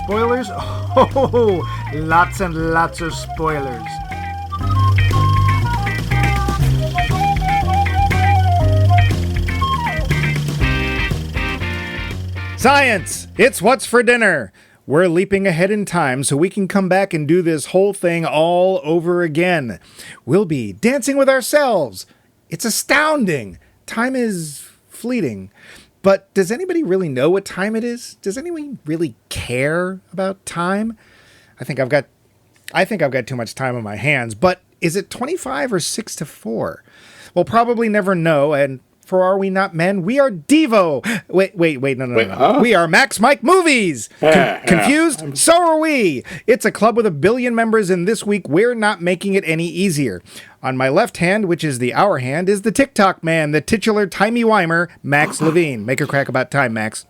spoilers? Oh, lots and lots of spoilers. Science! It's what's for dinner! We're leaping ahead in time so we can come back and do this whole thing all over again. We'll be dancing with ourselves. It's astounding. Time is fleeting. But does anybody really know what time it is? Does anyone really care about time? I think I've got too much time on my hands, but is it 25 or 6 to 4? We'll probably never know, and for Are We Not Men? We are Devo. Wait, no. Huh? We are Max Mike Movies. Confused? So are we. It's a club with 1 billion members, and this week we're not making it any easier. On my left hand, which is the hour hand, is the TikTok man, the titular timey-wimer, Max Levine. Make a crack about time, Max.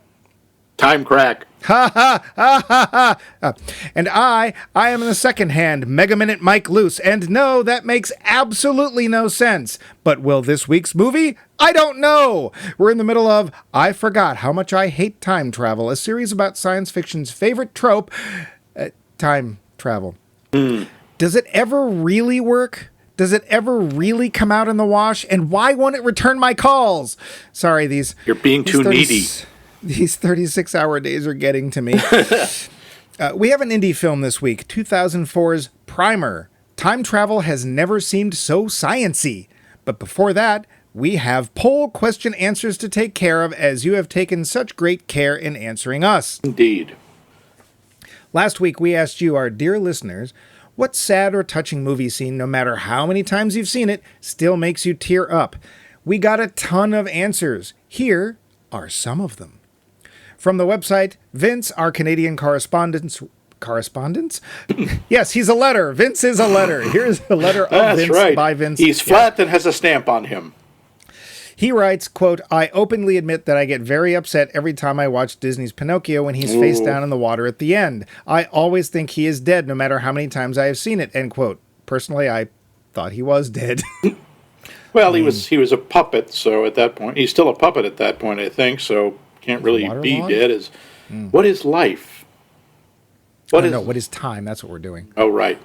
Time crack. Ha ha ha ha ha. And I am the second hand, Mega Minute Mike Loose. And no, that makes absolutely no sense. But will this week's movie? I don't know. We're in the middle of I Forgot How Much I Hate Time Travel, a series about science fiction's favorite trope, time travel. Does it ever really work? Does it ever really come out in the wash? And why won't it return my calls? Sorry, You're being too needy. These 36-hour days are getting to me. We have an indie film this week, 2004's Primer. Time travel has never seemed so science-y. But before that, we have poll question answers to take care of, as you have taken such great care in answering us. Indeed. Last week, we asked you, our dear listeners, what sad or touching movie scene, no matter how many times you've seen it, still makes you tear up? We got a ton of answers. Here are some of them. From the website, Vince, our Canadian correspondent? Yes, he's a letter. Vince is a letter. Here's a letter of Vince right. by Vince. He's flat and has a stamp on him. He writes, quote, I openly admit that I get very upset every time I watch Disney's Pinocchio when he's face down in the water at the end. I always think he is dead no matter how many times I have seen it, end quote. Personally, I thought he was dead. Well, he was a puppet, so at that point, he's still a puppet at that point, I think, so can't really be dead. What is life? What is time? That's what we're doing. Oh, right.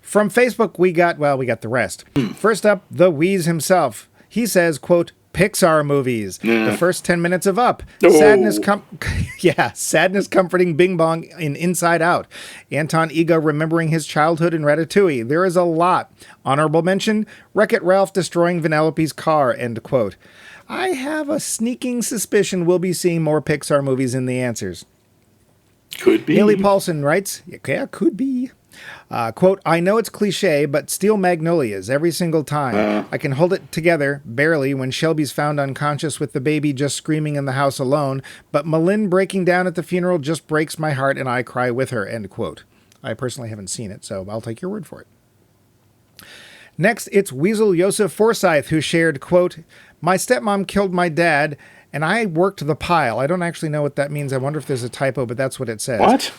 From Facebook, we got the rest. First up, the Wheeze himself. He says, quote, Pixar movies. The first 10 minutes of Up. Sadness comforting Bing Bong in Inside Out. Anton Ego remembering his childhood in Ratatouille. There is a lot. Honorable mention, Wreck-It Ralph destroying Vanellope's car, end quote. I have a sneaking suspicion we'll be seeing more Pixar movies in the answers. Could be. Haley Paulson writes, yeah, could be. Quote, I know it's cliche, but Steel Magnolias every single time. I can hold it together, barely, when Shelby's found unconscious with the baby just screaming in the house alone, but Malin breaking down at the funeral just breaks my heart and I cry with her, end quote. I personally haven't seen it, so I'll take your word for it. Next, it's Weasel Yosef Forsyth, who shared, quote, my stepmom killed my dad, and I worked the pile. I don't actually know what that means. I wonder if there's a typo, but that's what it says. What?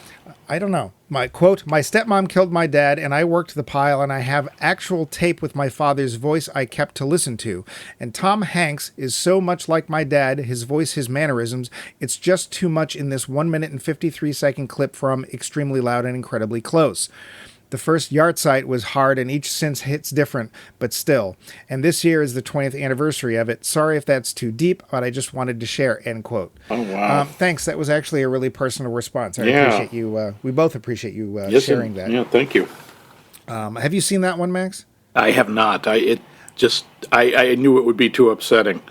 I don't know. My quote, my stepmom killed my dad, and I worked the pile, and I have actual tape with my father's voice I kept to listen to. And Tom Hanks is so much like my dad, his voice, his mannerisms. It's just too much in this 1 minute and 53-second clip from Extremely Loud and Incredibly Close. The first Yard Site was hard, and each since hits different, but still. And this year is the 20th anniversary of it. Sorry if that's too deep, but I just wanted to share, end quote. Oh, wow. Thanks. That was actually a really personal response. I appreciate you. We both appreciate you sharing that. Yeah, thank you. Have you seen that one, Max? I have not. I knew it would be too upsetting.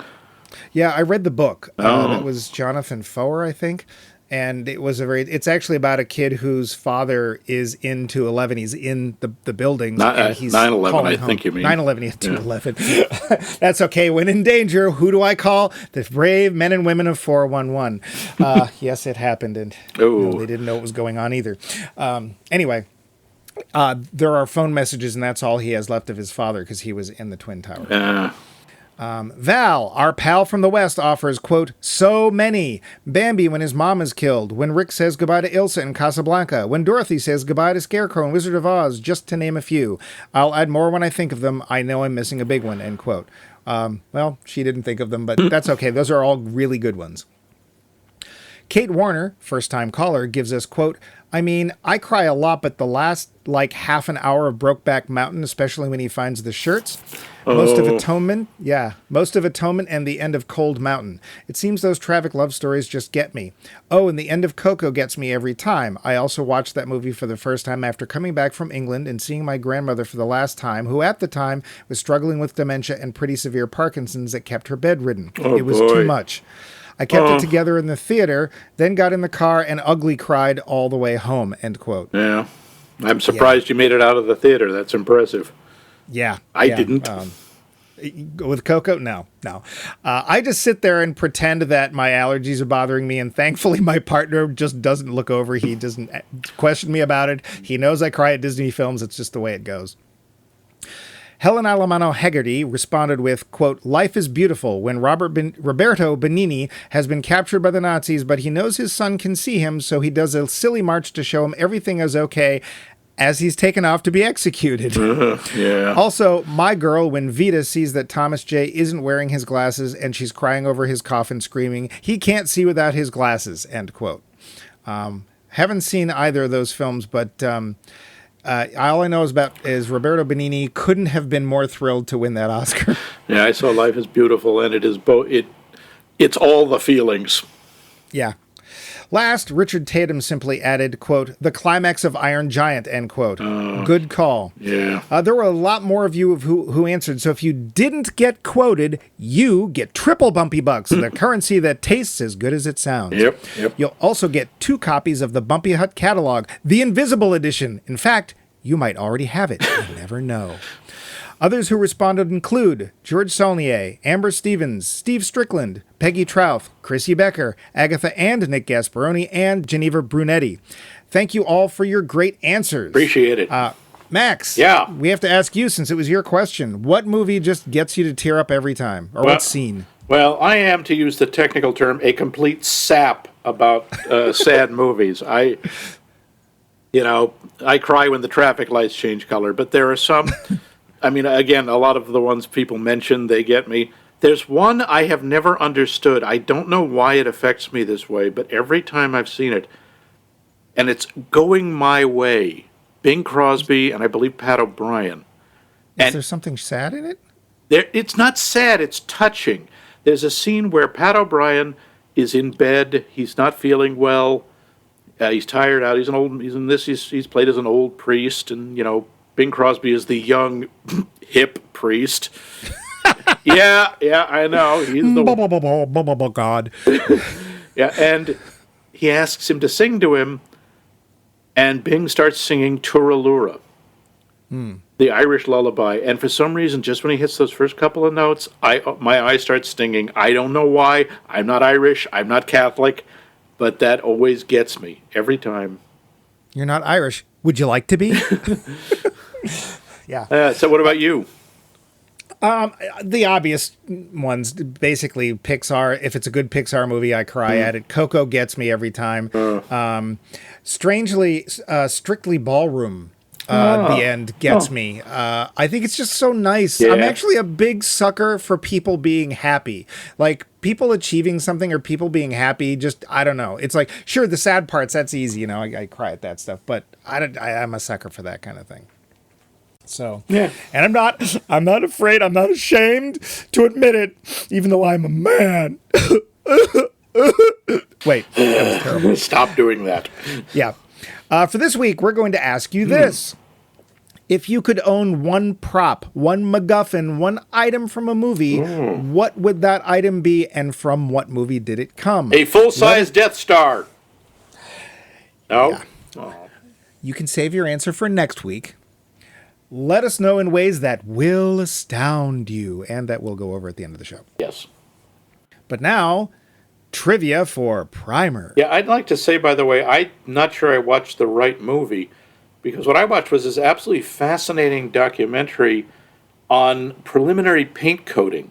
Yeah, I read the book. That was Jonathan Foer, I think. And it's actually about a kid whose father is into 11. He's in the buildings. And he's 9/11, I think you mean. 9/11, yeah, 2/11. That's okay. When in danger, who do I call? The brave men and women of 411. Yes, it happened. And they didn't know what was going on either. Anyway, there are phone messages, and that's all he has left of his father because he was in the Twin Towers. Val, our pal from the West, offers, quote, so many. Bambi when his mom is killed. When Rick says goodbye to Ilsa in Casablanca. When Dorothy says goodbye to Scarecrow in Wizard of Oz, just to name a few. I'll add more when I think of them. I know I'm missing a big one, end quote. Well, she didn't think of them, but that's okay. Those are all really good ones. Kate Warner, first-time caller, gives us, quote, I mean, I cry a lot, but the last, half an hour of Brokeback Mountain, especially when he finds the shirts. Most of Atonement and the end of Cold Mountain. It seems those traffic love stories just get me. Oh, and the end of Coco gets me every time. I also watched that movie for the first time after coming back from England and seeing my grandmother for the last time, who at the time was struggling with dementia and pretty severe Parkinson's that kept her bedridden. It was too much. I kept it together in the theater, then got in the car and ugly cried all the way home, end quote. Yeah. I'm surprised you made it out of the theater. That's impressive. Yeah. I didn't. With Coco? No. I just sit there and pretend that my allergies are bothering me, and thankfully my partner just doesn't look over. He doesn't question me about it. He knows I cry at Disney films. It's just the way it goes. Helen Alamano Hegarty responded with, quote, life is beautiful when Roberto Benigni has been captured by the Nazis, but he knows his son can see him, so he does a silly march to show him everything is okay as he's taken off to be executed. Yeah. Also, my girl, when Vita sees that Thomas J. isn't wearing his glasses and she's crying over his coffin screaming, he can't see without his glasses, end quote. Haven't seen either of those films, but all I know is Roberto Benigni couldn't have been more thrilled to win that Oscar. Yeah, I saw Life is Beautiful, and it is it's all the feelings. Yeah. Last, Richard Tatum simply added, quote, the climax of Iron Giant, end quote. Good call. Yeah. There were a lot more of you who answered, so if you didn't get quoted, you get triple Bumpy Bucks, the currency that tastes as good as it sounds. Yep. You'll also get 2 copies of the Bumpy Hut catalog, the Invisible Edition. In fact, you might already have it. You never know. Others who responded include George Saulnier, Amber Stevens, Steve Strickland, Peggy Trouth, Chrissy Becker, Agatha and Nick Gasparoni, and Geneva Brunetti. Thank you all for your great answers. Appreciate it. Max, yeah, we have to ask you, since it was your question, what movie just gets you to tear up every time? Or what scene? Well, I am, to use the technical term, a complete sap about sad movies. I cry when the traffic lights change color, but there are some... I mean, again, a lot of the ones people mention, they get me. There's one I have never understood. I don't know why it affects me this way, but every time I've seen it, and it's Going My Way, Bing Crosby and I believe Pat O'Brien. Is there something sad in it? It's not sad, it's touching. There's a scene where Pat O'Brien is in bed, he's not feeling well, he's tired out, he's played as an old priest, and, Bing Crosby is the young, hip priest. Yeah, I know. He's the God. Yeah, and he asks him to sing to him, and Bing starts singing Turalura, the Irish lullaby. And for some reason, just when he hits those first couple of notes, my eyes start stinging. I don't know why. I'm not Irish. I'm not Catholic, but that always gets me every time. You're not Irish. Would you like to be? Yeah. So what about you? The obvious ones, basically Pixar. If it's a good Pixar movie, I cry at it. Coco gets me every time. Strangely, Strictly Ballroom, the end gets me. I think it's just so nice. Yeah. I'm actually a big sucker for people being happy. Like, people achieving something or people being happy, just, I don't know. It's like, sure, the sad parts, that's easy, I cry at that stuff, but I'm a sucker for that kind of thing. So, yeah. And I'm not afraid, I'm not ashamed to admit it, even though I'm a man. Wait, that was terrible. Stop doing that. Yeah. For this week, we're going to ask you this. If you could own one prop, one MacGuffin, one item from a movie, what would that item be, and from what movie did it come? A full-size Death Star. No? Yeah. Oh. You can save your answer for next week. Let us know in ways that will astound you, and that we'll go over at the end of the show. Yes. But now, trivia for Primer. Yeah, I'd like to say, by the way, I'm not sure I watched the right movie, because what I watched was this absolutely fascinating documentary on preliminary paint coating.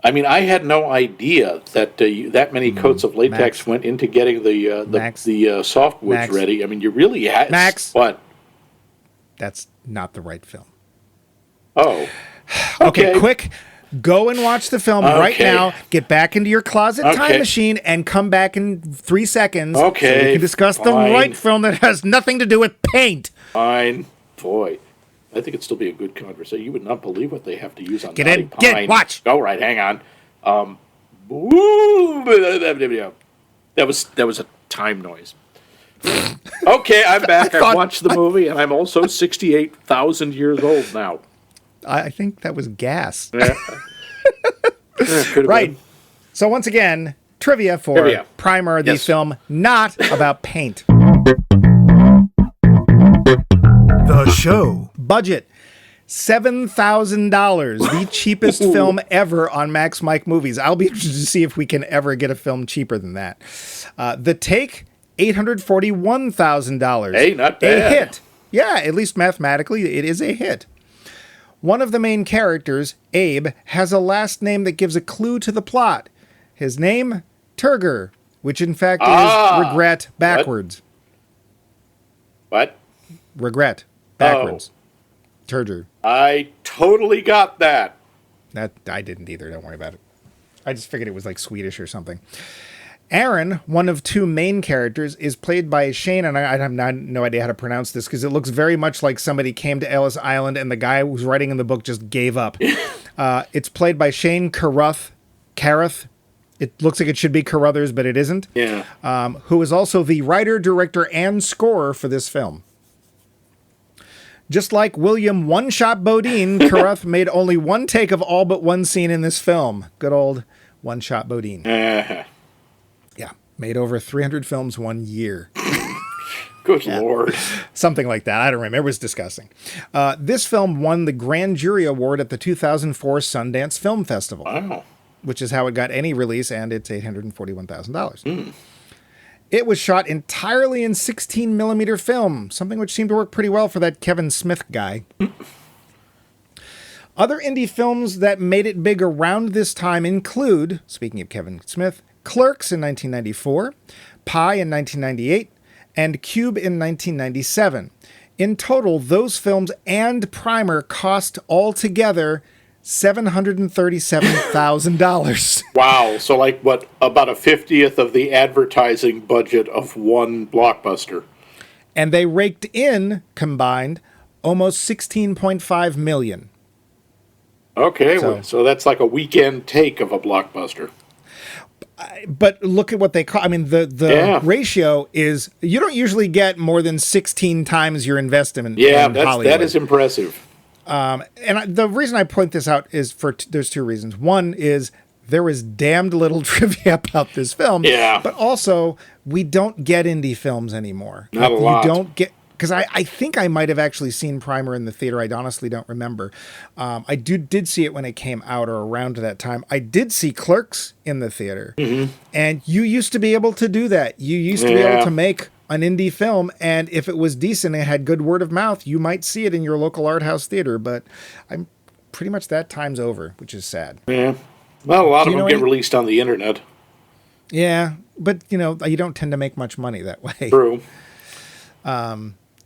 I mean, I had no idea that that many coats of latex went into getting the softwoods ready. I mean, you really had... Max. What? That's not the right film. Oh. Okay, quick Go and watch the film right now. Get back into your closet time machine and come back in 3 seconds. Okay. So we can discuss the right film that has nothing to do with paint. Fine. Boy, I think it'd still be a good conversation. You would not believe what they have to use on Get in. Get. Watch. Go right. Hang on. That was a time noise. Okay, I'm back. I watched the movie, and I'm also 68,000 years old now. I think that was gas. Yeah. Right. Been. So once again, trivia for Primer, the film not about paint. The show. Budget. $7,000, the cheapest film ever on Max Mike Movies. I'll be interested to see if we can ever get a film cheaper than that. The take, $841,000. Hey, not bad. A hit. Yeah, at least mathematically, it is a hit. One of the main characters, Abe, has a last name that gives a clue to the plot. His name, Turger, which in fact is regret backwards. What? Regret backwards. Turger. I totally got that. That I didn't either. Don't worry about it. I just figured it was like Swedish or something. Aaron, one of two main characters, is played by Shane, and I have no idea how to pronounce this because it looks very much like somebody came to Ellis Island and the guy who was writing in the book just gave up. It's played by Shane Carruth. It looks like it should be Carruthers, but it isn't. Yeah. Who is also the writer, director, and scorer for this film. Just like William One-Shot Bodine, Carruth made only one take of all but one scene in this film. Good old One-Shot Bodine. Yeah, made over 300 films 1 year. Good Lord. Something like that. I don't remember. It was disgusting. This film won the Grand Jury Award at the 2004 Sundance Film Festival. Wow. Which is how it got any release, and it's $841,000. It was shot entirely in 16mm film, something which seemed to work pretty well for that Kevin Smith guy. Other indie films that made it big around this time include, speaking of Kevin Smith, Clerks in 1994, Pi in 1998, and Cube in 1997. In total, those films and Primer cost altogether $737,000. Wow. So like what, about a 50th of the advertising budget of one blockbuster. And they raked in, combined, almost $16.5 million. Okay, so that's like a weekend take of a blockbuster. But look at what they call. I mean, the ratio is you don't usually get more than 16 times your investment. Yeah, in Hollywood. that is impressive. The reason I point this out is there's two reasons. One is there is damned little trivia about this film. Yeah. But also we don't get indie films anymore. Not a lot. You don't get. Because I think I might have actually seen Primer in the theater. I honestly don't remember. I did see it when it came out or around that time. I did see Clerks in the theater. Mm-hmm. And you used to be able to do that. You used to be able to make an indie film, and if it was decent and had good word of mouth, you might see it in your local art house theater. But I'm pretty much that time's over, which is sad. Yeah. Well, a lot of them get released on the internet. Yeah, but, you don't tend to make much money that way. True.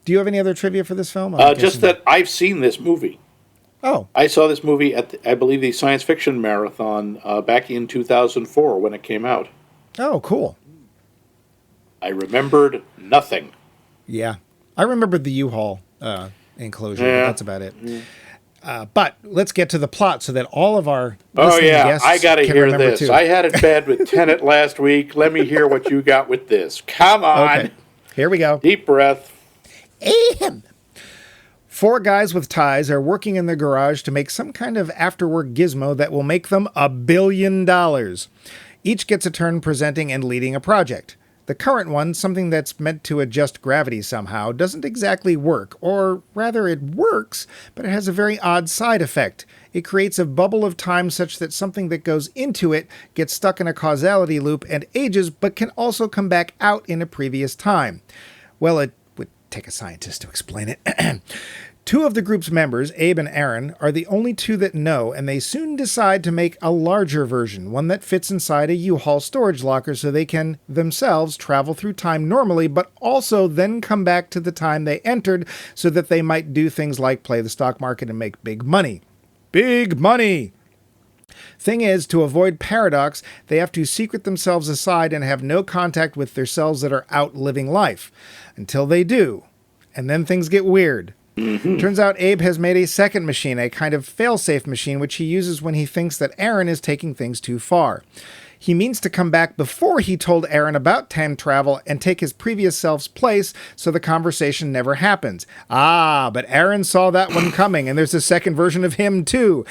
Do you have any other trivia for this film? Just that I've seen this movie. Oh. I saw this movie at, I believe, the Science Fiction Marathon back in 2004 when it came out. Oh, cool. I remembered nothing. Yeah. I remembered the U-Haul enclosure, but that's about it. But let's get to the plot so that all of our guests I got to hear this. Too. I had it bad with Tenet last week. Let me hear what you got with this. Come on. Okay. Here we go. Deep breath. Ahem. 4 guys with ties are working in their garage to make some kind of after-work gizmo that will make them $1 billion. Each gets a turn presenting and leading a project. The current one, something that's meant to adjust gravity somehow, doesn't exactly work, or rather it works, but it has a very odd side effect. It creates a bubble of time such that something that goes into it gets stuck in a causality loop and ages, but can also come back out in a previous time. Well, it would take a scientist to explain it. 2 of the group's members, Abe and Aaron, are the only 2 that know, and they soon decide to make a larger version, one that fits inside a U-Haul storage locker so they can themselves travel through time normally, but also then come back to the time they entered so that they might do things like play the stock market and make big money. Big money! Thing is, to avoid paradox, they have to secret themselves aside and have no contact with their selves that are out living life. Until they do. And then things get weird. Turns out Abe has made a second machine, a kind of fail-safe machine, which he uses when he thinks that Aaron is taking things too far. He means to come back before he told Aaron about time travel and take his previous self's place so the conversation never happens. But Aaron saw that one coming, and there's a second version of him, too.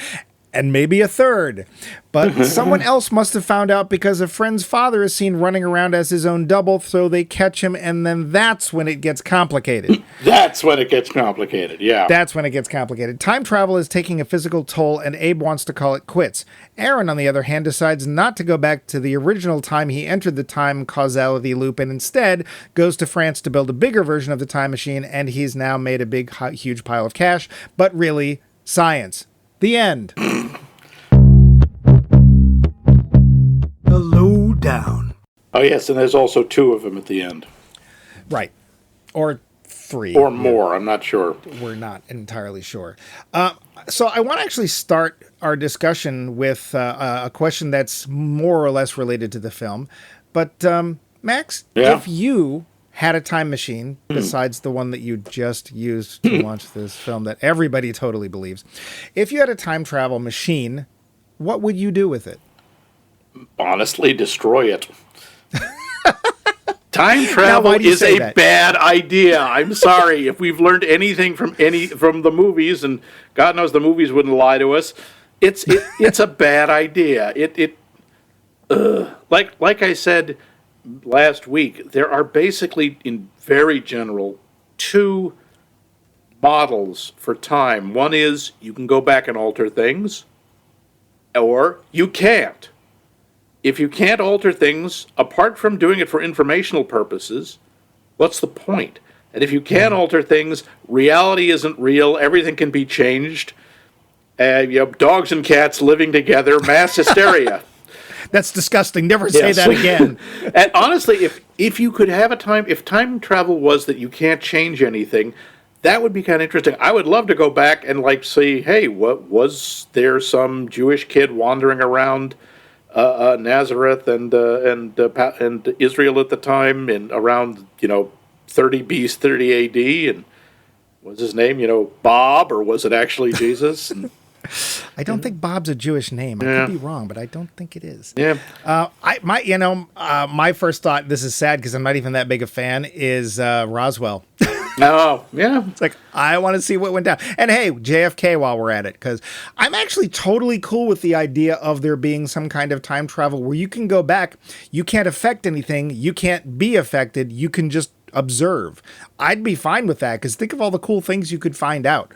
And maybe a third. But someone else must have found out because a friend's father is seen running around as his own double, so they catch him, and then that's when it gets complicated. That's when it gets complicated, yeah. That's when it gets complicated. Time travel is taking a physical toll, and Abe wants to call it quits. Aaron, on the other hand, decides not to go back to the original time he entered the time causality loop, and instead goes to France to build a bigger version of the time machine, and he's now made a big, huge pile of cash. But really, science. The end. The lowdown. Oh, yes, and there's also 2 of them at the end. Right. Or 3. Or more, I'm not sure. We're not entirely sure. So I want to actually start our discussion with a question that's more or less related to the film. But, Max, if you had a time machine besides the one that you just used to launch this film that everybody totally believes, if you had a time travel machine, what would you do with it? Honestly, destroy it. Time travel is a bad idea. I'm sorry. If we've learned anything from the movies, and God knows the movies wouldn't lie to us, it's a bad idea. Like I said last week, there are basically, in very general, 2 models for time. One is you can go back and alter things, or you can't. If you can't alter things, apart from doing it for informational purposes, what's the point? And if you can't alter things, reality isn't real, everything can be changed. Dogs and cats living together, mass hysteria. That's disgusting. Never say that again. And honestly, if you could have if time travel was that you can't change anything, that would be kind of interesting. I would love to go back and see, hey, what was there some Jewish kid wandering around Nazareth and Israel at the time, and around 30 AD, and what's his name? Bob, or was it actually Jesus? And, I don't think Bob's a Jewish name. I could be wrong, but I don't think it is. Yeah. My first thought, this is sad because I'm not even that big a fan, is Roswell. Oh, yeah. It's like, I want to see what went down. And hey, JFK while we're at it, because I'm actually totally cool with the idea of there being some kind of time travel where you can go back, you can't affect anything, you can't be affected, you can just observe. I'd be fine with that, because think of all the cool things you could find out.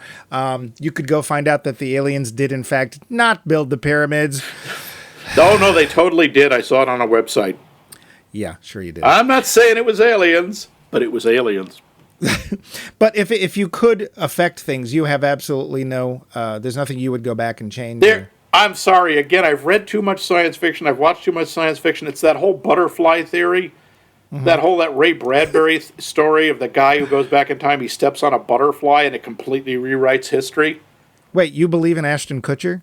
You could go find out that the aliens did, in fact, not build the pyramids. No, they totally did. I saw it on a website. Yeah, sure you did. I'm not saying it was aliens, but it was aliens. But if you could affect things, you have absolutely there's nothing you would go back and change. I'm sorry. Again, I've read too much science fiction. I've watched too much science fiction. It's that whole butterfly theory. Mm-hmm. That Ray Bradbury story of the guy who goes back in time, he steps on a butterfly and it completely rewrites history. Wait, you believe in Ashton Kutcher?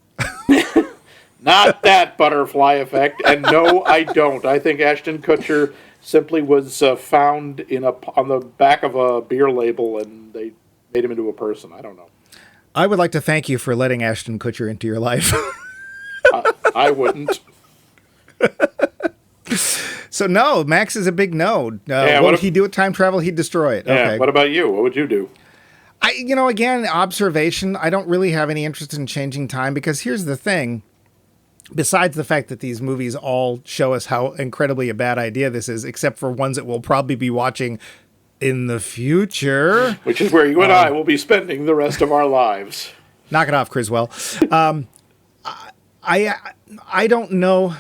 Not that butterfly effect. And no, I don't. I think Ashton Kutcher simply was found on the back of a beer label, and they made him into a person. I don't know. I would like to thank you for letting Ashton Kutcher into your life. I wouldn't. So no, Max is a big no. What would he do with time travel? He'd destroy it. Yeah. Okay. What about you? What would you do? Again, observation. I don't really have any interest in changing time, because here's the thing. Besides the fact that these movies all show us how incredibly a bad idea this is, except for ones that we'll probably be watching in the future. Which is where you and I will be spending the rest of our lives. Knock it off, Criswell. I don't know.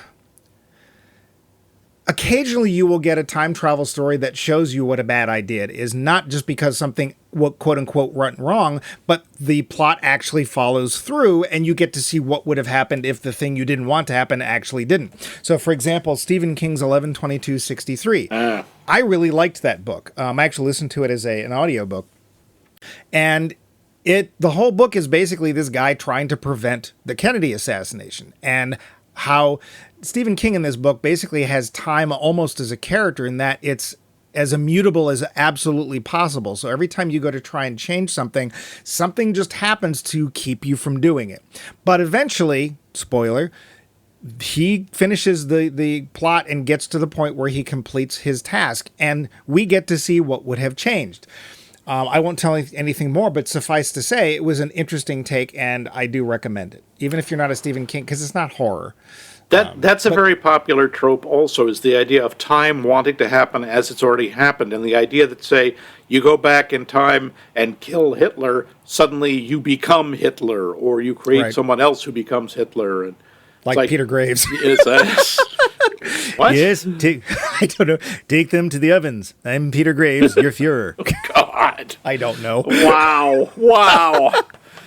Occasionally you will get a time travel story that shows you what a bad idea it is, not just because something, quote unquote, went wrong, but the plot actually follows through and you get to see what would have happened if the thing you didn't want to happen actually didn't. So, for example, Stephen King's 11/22/63. I really liked that book. I actually listened to it as an audiobook. And The whole book is basically this guy trying to prevent the Kennedy assassination, and how Stephen King in this book basically has time almost as a character, in that it's as immutable as absolutely possible. So every time you go to try and change something, something just happens to keep you from doing it. But eventually, spoiler, he finishes the plot and gets to the point where he completes his task, and we get to see what would have changed. I won't tell anything more, but suffice to say, it was an interesting take, and I do recommend it, even if you're not a Stephen King, because it's not horror. That's a very popular trope also, is the idea of time wanting to happen as it's already happened, and the idea that, say, you go back in time and kill Hitler, suddenly you become Hitler, or you create someone else who becomes Hitler. And like Peter Graves. What? Yes, I don't know. Take them to the ovens. I'm Peter Graves, your Fuhrer. God. I don't know. Wow.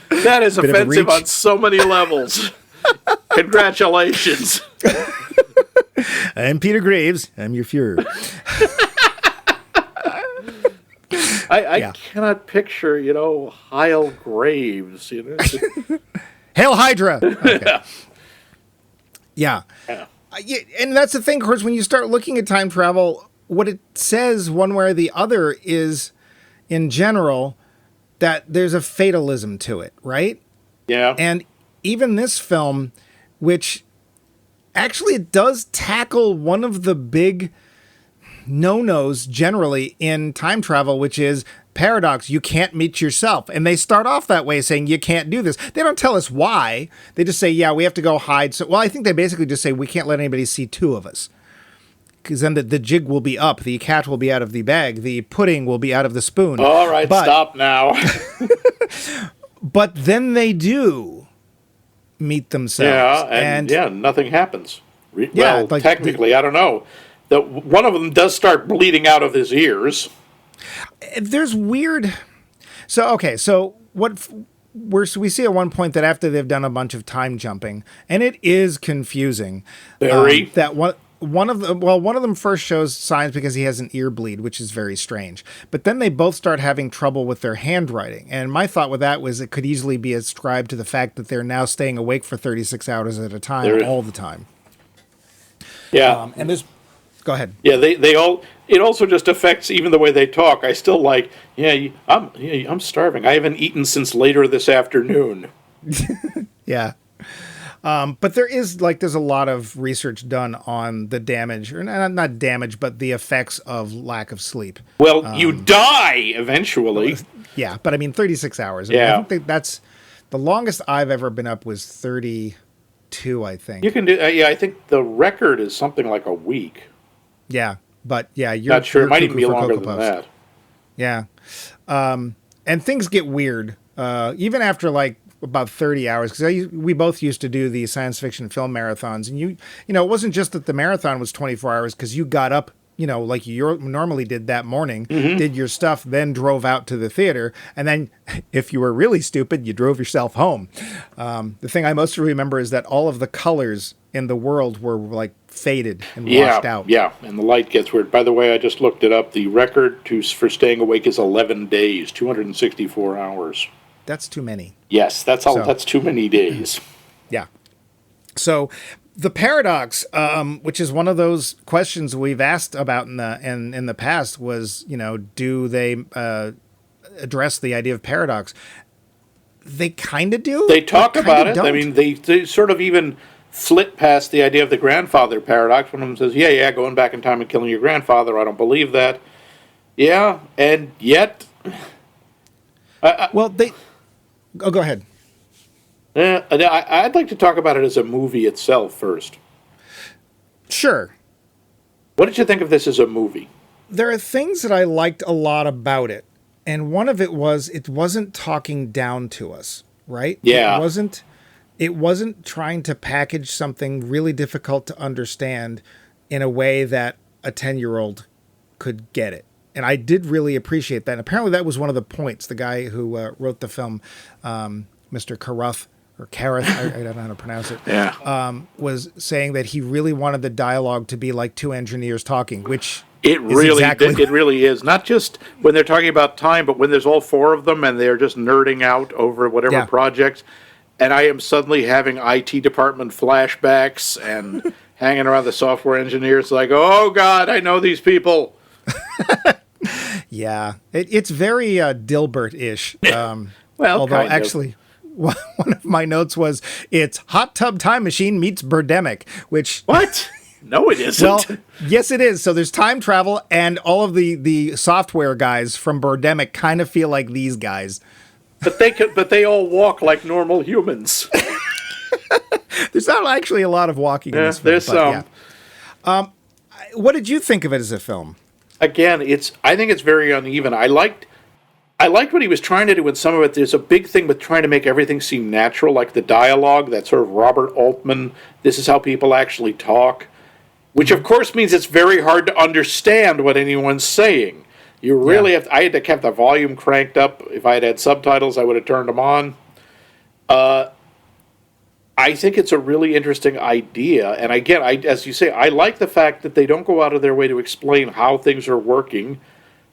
That is offensive on so many levels. Congratulations. I'm Peter Graves. I'm your Fuhrer. I cannot picture, Heil Graves. Hail Hydra. Okay. Yeah. And that's the thing, of course, when you start looking at time travel, what it says one way or the other is, in general, that there's a fatalism to it, right? Yeah. And even this film, which actually it does tackle one of the big no-nos generally in time travel, which is paradox. You can't meet yourself. And they start off that way, saying you can't do this. They don't tell us why. They just say, yeah, we have to go hide. So, well, I think they basically just say we can't let anybody see two of us, because then the jig will be up. The cat will be out of the bag. The pudding will be out of the spoon. All right, stop now. But then they do meet themselves. Yeah, and nothing happens. Technically, I don't know. One of them does start bleeding out of his ears. There's weird. So what we see at one point that after they've done a bunch of time jumping, and it is confusing. Very. That one of them first shows signs because he has an ear bleed, which is very strange. But then they both start having trouble with their handwriting. And my thought with that was it could easily be ascribed to the fact that they're now staying awake for 36 hours at a time, all the time. Yeah. And there's. Go ahead. Yeah, it also just affects even the way they talk. I still I'm starving. I haven't eaten since later this afternoon. Yeah. But there's a lot of research done on the damage, or not damage, but the effects of lack of sleep. Well, you die eventually. Yeah, but I mean 36 hours. Yeah. I think that's the longest I've ever been up was 32, I think. You can do I think the record is something like a week. Yeah, but yeah, you're not sure. It might even be longer than that. Yeah, and things get weird even after like about 30 hours, because we both used to do the science fiction film marathons, and it wasn't just that the marathon was 24 hours because you got up, like you normally did that morning, did your stuff, then drove out to the theater, and then if you were really stupid, you drove yourself home. The thing I most remember is that all of the colors in the world were like faded and washed out. Yeah, and the light gets weird. By the way, I just looked it up. The record for staying awake is 11 days, 264 hours. That's too many. Yes, that's too many days. Yeah. So the paradox, which is one of those questions we've asked about in the past, was, do they address the idea of paradox? They kind of do. They talk about it. Don't. I mean, they sort of even flit past the idea of the grandfather paradox. One of them says, yeah, going back in time and killing your grandfather. I don't believe that. Yeah, and yet... go ahead. I'd like to talk about it as a movie itself first. Sure. What did you think of this as a movie? There are things that I liked a lot about it. And one of it wasn't talking down to us, right? Yeah. It wasn't trying to package something really difficult to understand in a way that a 10-year-old could get it. And I did really appreciate that. And apparently that was one of the points. The guy who wrote the film, Mr. Carruth, or Kareth, I don't know how to pronounce it, was saying that he really wanted the dialogue to be like two engineers talking, which it really is. Not just when they're talking about time, but when there's all four of them and they're just nerding out over whatever projects. And I am suddenly having IT department flashbacks and hanging around the software engineers like, oh, God, I know these people. Yeah, it's very Dilbert-ish. Well, although actually, one of my notes was, it's Hot Tub Time Machine meets Birdemic, which... What? No, it isn't. Well, yes, it is. So there's time travel, and all of the software guys from Birdemic kind of feel like these guys. But they all walk like normal humans. There's not actually a lot of walking in this film. There's some. Yeah. What did you think of it as a film? Again, I think it's very uneven. I liked what he was trying to do with some of it. There's a big thing with trying to make everything seem natural, like the dialogue, that sort of Robert Altman, this is how people actually talk, which of course means it's very hard to understand what anyone's saying. You really have to, I had to keep the volume cranked up. If I had subtitles, I would have turned them on. I think it's a really interesting idea. And again, as you say, I like the fact that they don't go out of their way to explain how things are working,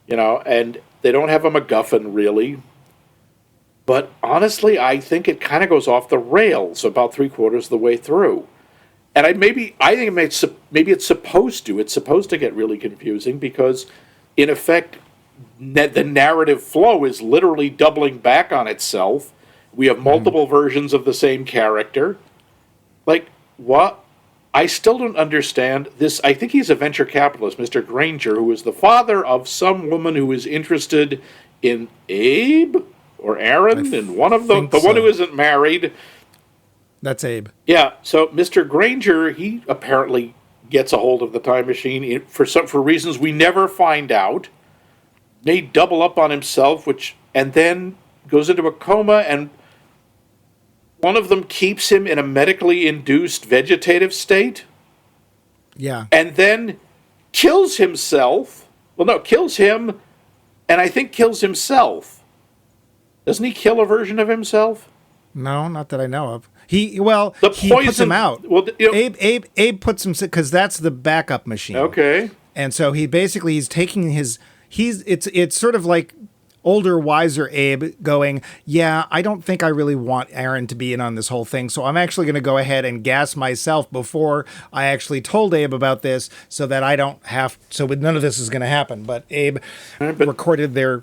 and they don't have a MacGuffin, really. But honestly, I think it kind of goes off the rails about 3/4 of the way through. And I think maybe it's supposed to. It's supposed to get really confusing because, in effect, the narrative flow is literally doubling back on itself. We have multiple versions of the same character. Like, what? I still don't understand this. I think he's a venture capitalist, Mr. Granger, who is the father of some woman who is interested in Abe or Aaron, and one of them, the one who isn't married. That's Abe. Yeah, so Mr. Granger, he apparently gets a hold of the time machine for reasons we never find out. May double up on himself, and then goes into a coma, and one of them keeps him in a medically induced vegetative state. Yeah. And then kills himself. Well, no, kills him, and I think kills himself. Doesn't he kill a version of himself? No, not that I know of. He puts him out. Well, Abe puts him, because that's the backup machine. Okay. And so he's taking it's sort of like older, wiser Abe going, yeah, I don't think I really want Aaron to be in on this whole thing, so I'm actually going to go ahead and gas myself before I actually told Abe about this, so that I don't have, so none of this is going to happen. But Abe recorded their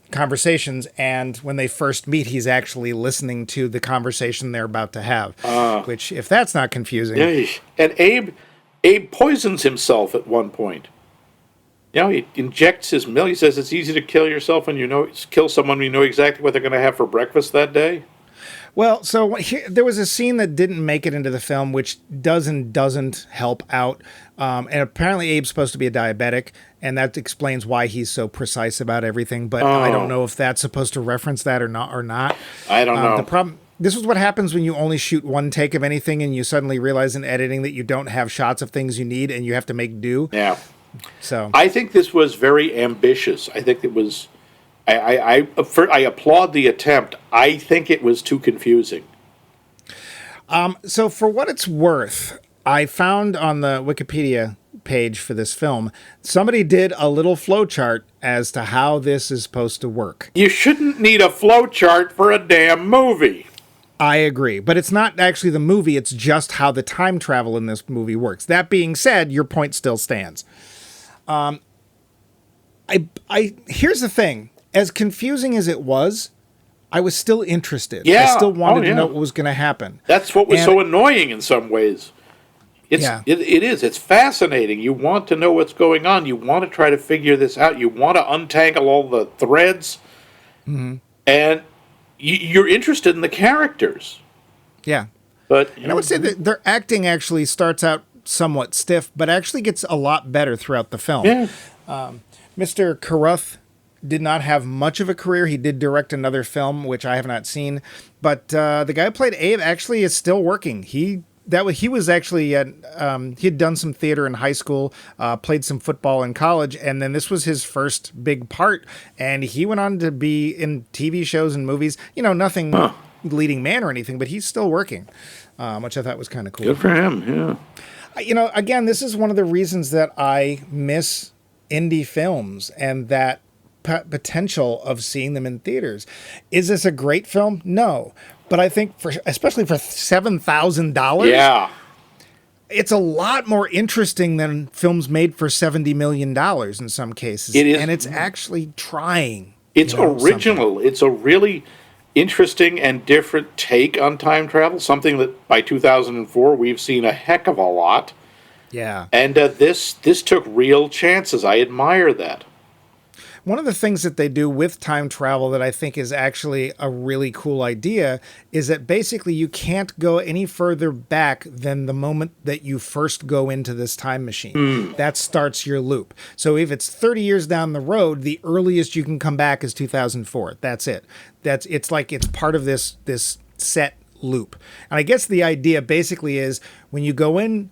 conversations, and when they first meet, he's actually listening to the conversation they're about to have, which, if that's not confusing. Yeah, and Abe poisons himself at one point. He injects his milk. He says it's easy to kill yourself when kill someone when you know exactly what they're going to have for breakfast that day. Well, so there was a scene that didn't make it into the film, which doesn't help out. And apparently Abe's supposed to be a diabetic, and that explains why he's so precise about everything. But I don't know if that's supposed to reference that or not. I don't know. The problem. This is what happens when you only shoot one take of anything, and you suddenly realize in editing that you don't have shots of things you need, and you have to make do. Yeah. So I think this was very ambitious. I think it was. I applaud the attempt. I think it was too confusing. So for what it's worth, I found on the Wikipedia page for this film, somebody did a little flowchart as to how this is supposed to work. You shouldn't need a flowchart for a damn movie. I agree, but it's not actually the movie, it's just how the time travel in this movie works. That being said, your point still stands. Here's the thing. As confusing as it was, I was still interested. Yeah. I still wanted to know what was going to happen. That's what was so annoying in some ways. It is. It's fascinating. You want to know what's going on. You want to try to figure this out. You want to untangle all the threads. Mm-hmm. And you're interested in the characters. Yeah. But I would say that their acting actually starts out somewhat stiff, but actually gets a lot better throughout the film. Yeah. Mr. Carruth did not have much of a career. He did direct another film, which I have not seen. But the guy who played Abe actually is still working. He was actually he had done some theater in high school, played some football in college, and then this was his first big part. And he went on to be in TV shows and movies. Nothing leading man or anything, but he's still working, which I thought was kind of cool. Good for him, yeah. Again, this is one of the reasons that I miss indie films and that potential of seeing them in theaters. Is this a great film? No. But I think, especially for $7,000, yeah, it's a lot more interesting than films made for $70 million in some cases. It is, and it's actually trying. It's original. Something. It's a really interesting and different take on time travel, something that by 2004 we've seen a heck of a lot. Yeah. And this took real chances. I admire that. One of the things that they do with time travel that I think is actually a really cool idea is that basically you can't go any further back than the moment that you first go into this time machine. That starts your loop. So if it's 30 years down the road, the earliest you can come back is 2004. That's it. It's like it's part of this set loop. And I guess the idea basically is when you go in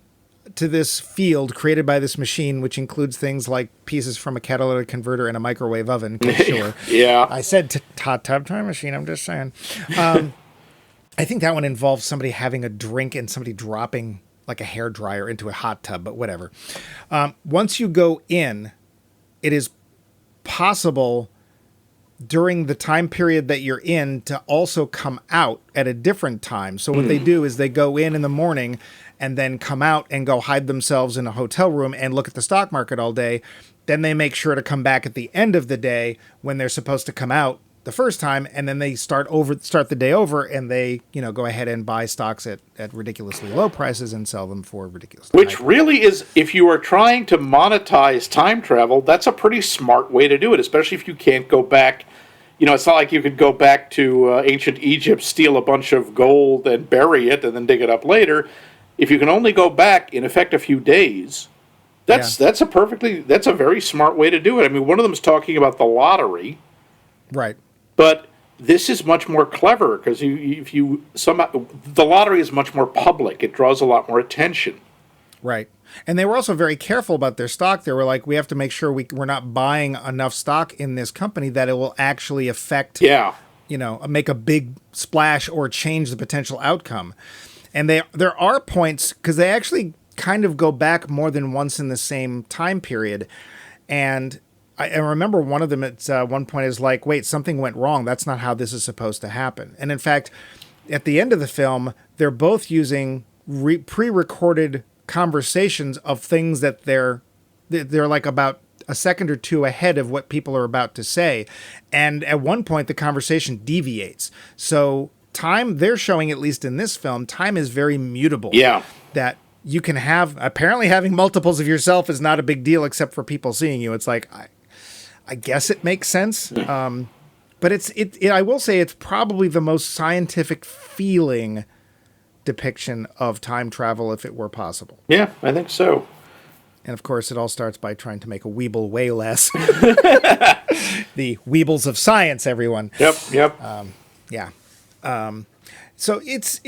to this field created by this machine, which includes things like pieces from a catalytic converter and a microwave oven. Sure. Yeah. I said hot tub time machine. I'm just saying. I think that one involves somebody having a drink and somebody dropping like a hairdryer into a hot tub, but whatever. Once you go in, it is possible during the time period that you're in to also come out at a different time. So what they do is they go in the morning and then come out and go hide themselves in a hotel room and look at the stock market all day. Then they make sure to come back at the end of the day when they're supposed to come out the first time, and then they start the day over, and they go ahead and buy stocks at ridiculously low prices and sell them for ridiculously high prices. Really is, if you are trying to monetize time travel, that's a pretty smart way to do it, especially if you can't go back. It's not like you could go back to ancient Egypt, steal a bunch of gold and bury it and then dig it up later. If you can only go back, in effect, a few days, that's a very smart way to do it. I mean, one of them is talking about the lottery. Right. But this is much more clever because the lottery is much more public. It draws a lot more attention. Right. And they were also very careful about their stock. They were like, we have to make sure we're not buying enough stock in this company that it will actually affect, make a big splash or change the potential outcome. And there are points, because they actually kind of go back more than once in the same time period. And I remember one of them at one point is like, wait, something went wrong. That's not how this is supposed to happen. And in fact, at the end of the film, they're both using pre-recorded conversations of things that they're like about a second or two ahead of what people are about to say. And at one point, the conversation deviates. So time, they're showing, at least in this film, time is very mutable. Yeah. That you can have, apparently having multiples of yourself is not a big deal except for people seeing you. It's like, I guess it makes sense. But I will say it's probably the most scientific feeling depiction of time travel if it were possible. Yeah, I think so. And of course, it all starts by trying to make a Weeble way less. The Weebles of science, everyone. Yep. Yeah. So it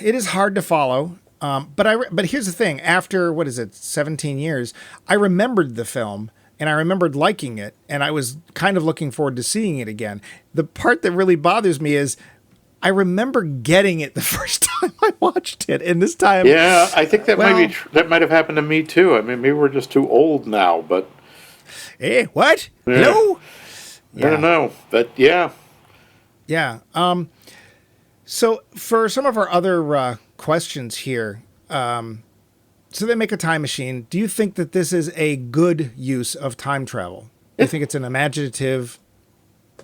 is hard to follow. But here's the thing. After, 17 years, I remembered the film and I remembered liking it, and I was kind of looking forward to seeing it again. The part that really bothers me is I remember getting it the first time I watched it, and this time... Yeah, I think that might have happened to me too. I mean, maybe we're just too old now, but... Eh, what? Yeah. Hello? Yeah. I don't know, but yeah. Yeah. So for some of our other questions here, so they make a time machine. Do you think that this is a good use of time travel? Do you think it's an imaginative...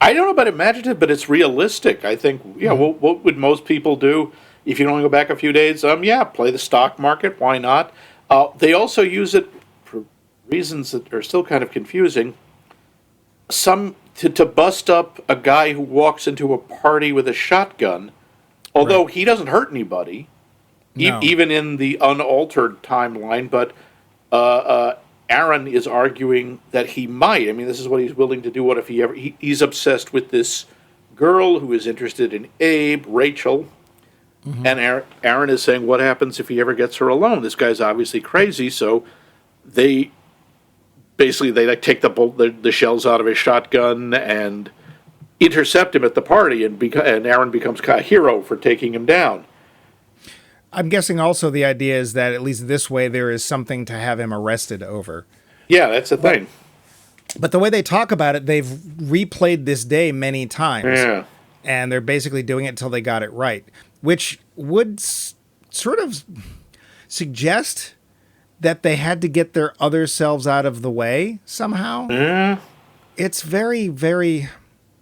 I don't know about imaginative, but it's realistic. I think, what would most people do if you can only go back a few days? Play the stock market. Why not? They also use it for reasons that are still kind of confusing. To bust up a guy who walks into a party with a shotgun, although he doesn't hurt anybody, even in the unaltered timeline, but Aaron is arguing that he might. I mean, this is what he's willing to do. What if he's obsessed with this girl who is interested in Abe, Rachel, and Aaron is saying, what happens if he ever gets her alone? This guy's obviously crazy, so they take the shells out of his shotgun and intercept him at the party, and Aaron becomes a hero for taking him down. I'm guessing also the idea is that at least this way there is something to have him arrested over. Yeah, that's the thing. But the way they talk about it, they've replayed this day many times. Yeah. And they're basically doing it until they got it right, which would sort of suggest that they had to get their other selves out of the way somehow. Yeah. It's very, very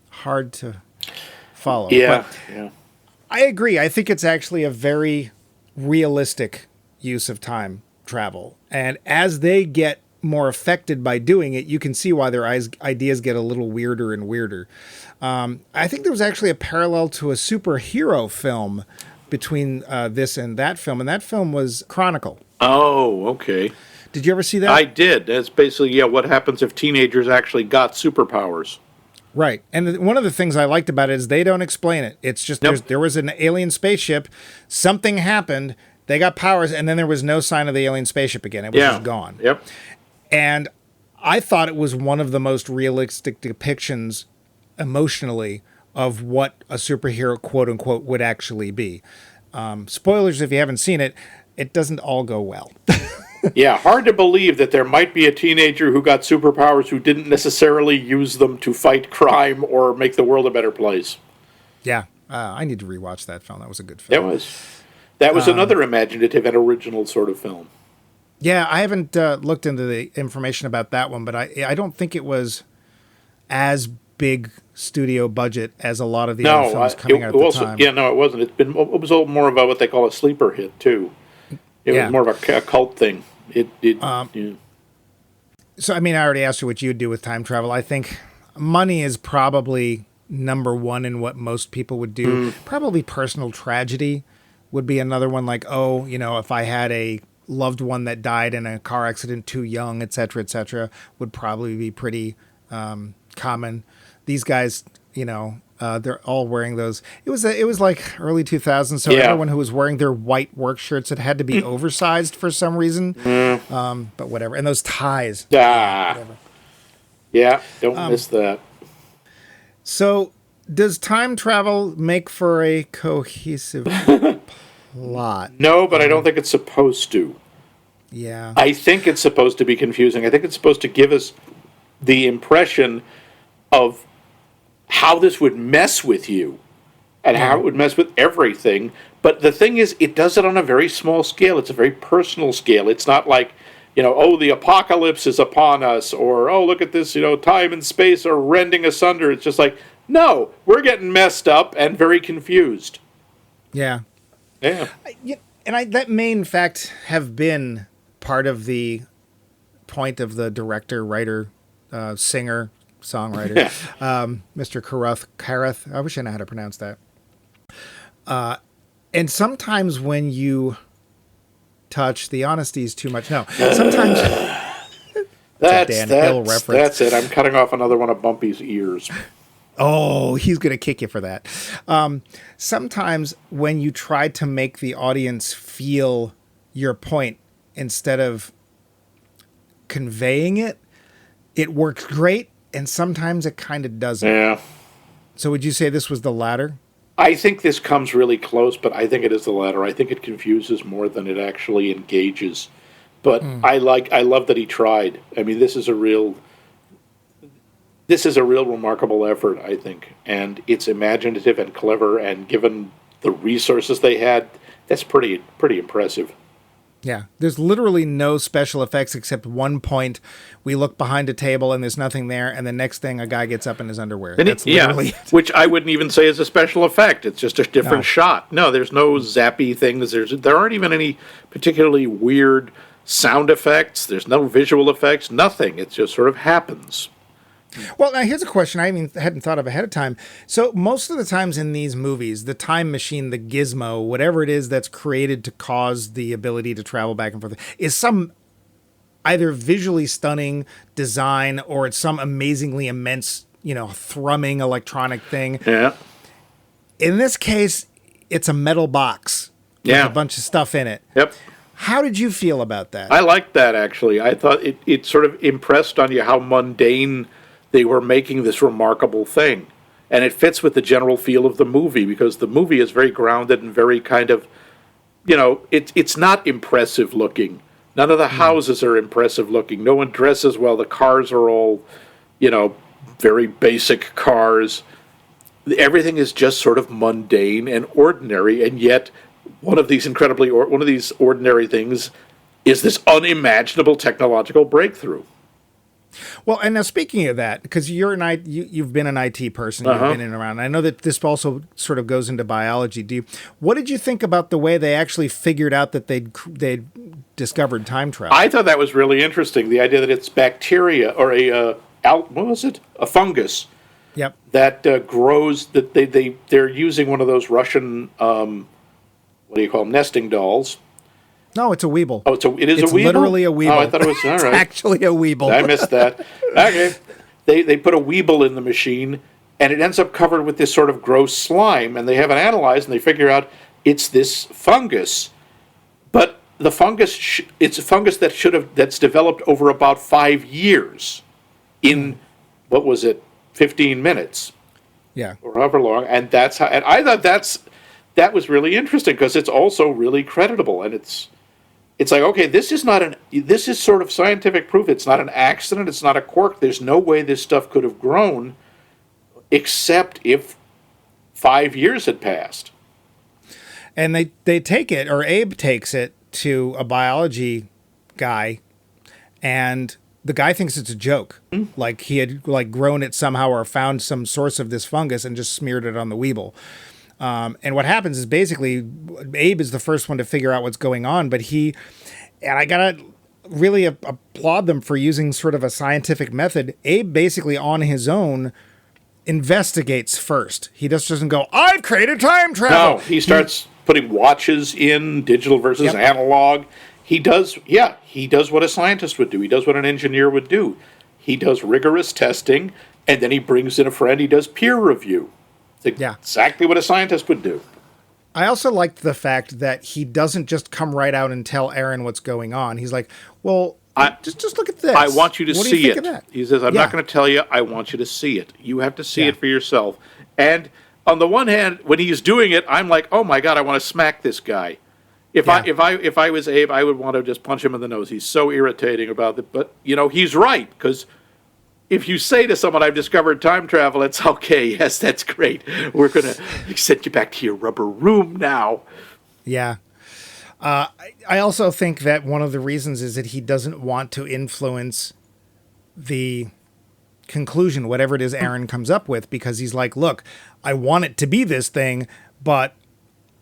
hard to follow. Yeah. But yeah. I agree. I think it's actually a very realistic use of time travel. And as they get more affected by doing it, you can see why their ideas get a little weirder and weirder. I think there was actually a parallel to a superhero film between this and that film, and that film was Chronicle. Oh, okay. Did you ever see that? I did. That's basically, what happens if teenagers actually got superpowers. Right. And one of the things I liked about it is they don't explain it. It's just there was an alien spaceship, something happened, they got powers, and then there was no sign of the alien spaceship again. It was just gone. Yep. And I thought it was one of the most realistic depictions emotionally of what a superhero, quote unquote, would actually be. Spoilers if you haven't seen it, it doesn't all go well. Yeah, hard to believe that there might be a teenager who got superpowers who didn't necessarily use them to fight crime or make the world a better place. Yeah, I need to rewatch that film. That was a good film. That was another imaginative and original sort of film. Yeah, I haven't looked into the information about that one, but I don't think it was as big studio budget as a lot of the other films coming out at the time. Yeah, no, it wasn't. It was more of what they call a sleeper hit, too. It was more of a cult thing. So, I mean, I already asked you what you'd do with time travel. I think money is probably number one in what most people would do. Probably personal tragedy would be another one, like, if I had a loved one that died in a car accident too young, et cetera, would probably be pretty common. These guys, they're all wearing those. It was like early 2000s, so everyone who was wearing their white work shirts, it had to be oversized for some reason. But whatever. And those ties. Whatever. Yeah, don't miss that. So, does time travel make for a cohesive plot? No, but I don't think it's supposed to. Yeah. I think it's supposed to be confusing. I think it's supposed to give us the impression of how this would mess with you and how it would mess with everything. But the thing is, it does it on a very small scale. It's a very personal scale. It's not like, the apocalypse is upon us, or, look at this, time and space are rending asunder. It's just like, no, we're getting messed up and very confused. Yeah. Yeah. That may, in fact, have been part of the point of the director, writer, singer, songwriter, Mr. Carath. I wish I knew how to pronounce that. And sometimes when you touch, the honesty is too much. No, sometimes that's it. I'm cutting off another one of Bumpy's ears. Oh, he's going to kick you for that. Sometimes when you try to make the audience feel your point instead of conveying it, it works great. And sometimes it kind of doesn't. Yeah. So would you say this was the latter? I think this comes really close, but I think it is the latter. I think it confuses more than it actually engages. But I love that he tried. I mean, this is a real remarkable effort, I think. And it's imaginative and clever, and given the resources they had, that's pretty impressive. Yeah, there's literally no special effects except one point. We look behind a table and there's nothing there, and the next thing a guy gets up in his underwear. That's literally it. Which I wouldn't even say is a special effect. It's just a different shot. No, there's no zappy things. There aren't even any particularly weird sound effects. There's no visual effects. Nothing. It just sort of happens. Well, now here's a question I hadn't thought of ahead of time. So most of the times in these movies, the time machine, the gizmo, whatever it is that's created to cause the ability to travel back and forth, is some either visually stunning design or it's some amazingly immense, thrumming electronic thing. Yeah. In this case, it's a metal box with a bunch of stuff in it. Yep. How did you feel about that? I liked that, actually. I thought it sort of impressed on you how mundane they were making this remarkable thing. And it fits with the general feel of the movie, because the movie is very grounded and very kind of, it's not impressive looking. None of the houses are impressive looking. No one dresses well. The cars are all, very basic cars. Everything is just sort of mundane and ordinary, and yet one of these ordinary things is this unimaginable technological breakthrough. Well, and now speaking of that, because you've been an IT person, you've been in and around. I know that this also sort of goes into biology. What did you think about the way they actually figured out that they'd discovered time travel? I thought that was really interesting. The idea that it's bacteria or a fungus. Yep. That grows. That they're using one of those Russian what do you call them, nesting dolls. No, it's a weeble. Oh, it is a weeble? It's literally a weeble. Oh, I thought it was, all right. It's actually a weeble. I missed that. Okay. They put a weeble in the machine, and it ends up covered with this sort of gross slime, and they have it analyzed, and they figure out it's this fungus. But the fungus, it's a fungus that's developed over about 5 years in, 15 minutes? Yeah. Or however long, and that's how, and I thought that was really interesting, because it's also really creditable, and it's like, okay, this is sort of scientific proof. It's not an accident. It's not a quirk. There's no way this stuff could have grown except if 5 years had passed. And they take it, or Abe takes it to a biology guy, and the guy thinks it's a joke. Mm-hmm. Like he had grown it somehow or found some source of this fungus and just smeared it on the weeble. And what happens is basically Abe is the first one to figure out what's going on, but and I gotta really applaud them for using sort of a scientific method. Abe basically on his own investigates first. He just doesn't go, I've created time travel. No, he starts putting watches in, digital versus analog. He does what a scientist would do. He does what an engineer would do. He does rigorous testing, and then he brings in a friend. He does peer review. Exactly what a scientist would do. I also liked the fact that he doesn't just come right out and tell Aaron what's going on. He's like, well, just look at this. I want you to see it. He says, I'm not going to tell you. I want you to see it. You have to see it for yourself. And on the one hand, when he's doing it, I'm like, oh my God, I want to smack this guy. If I was Abe, I would want to just punch him in the nose. He's so irritating about it. But, he's right, because if you say to someone, I've discovered time travel, it's okay. Yes, that's great. We're going to send you back to your rubber room now. Yeah. I also think that one of the reasons is that he doesn't want to influence the conclusion, whatever it is Aaron comes up with, because he's like, look, I want it to be this thing, but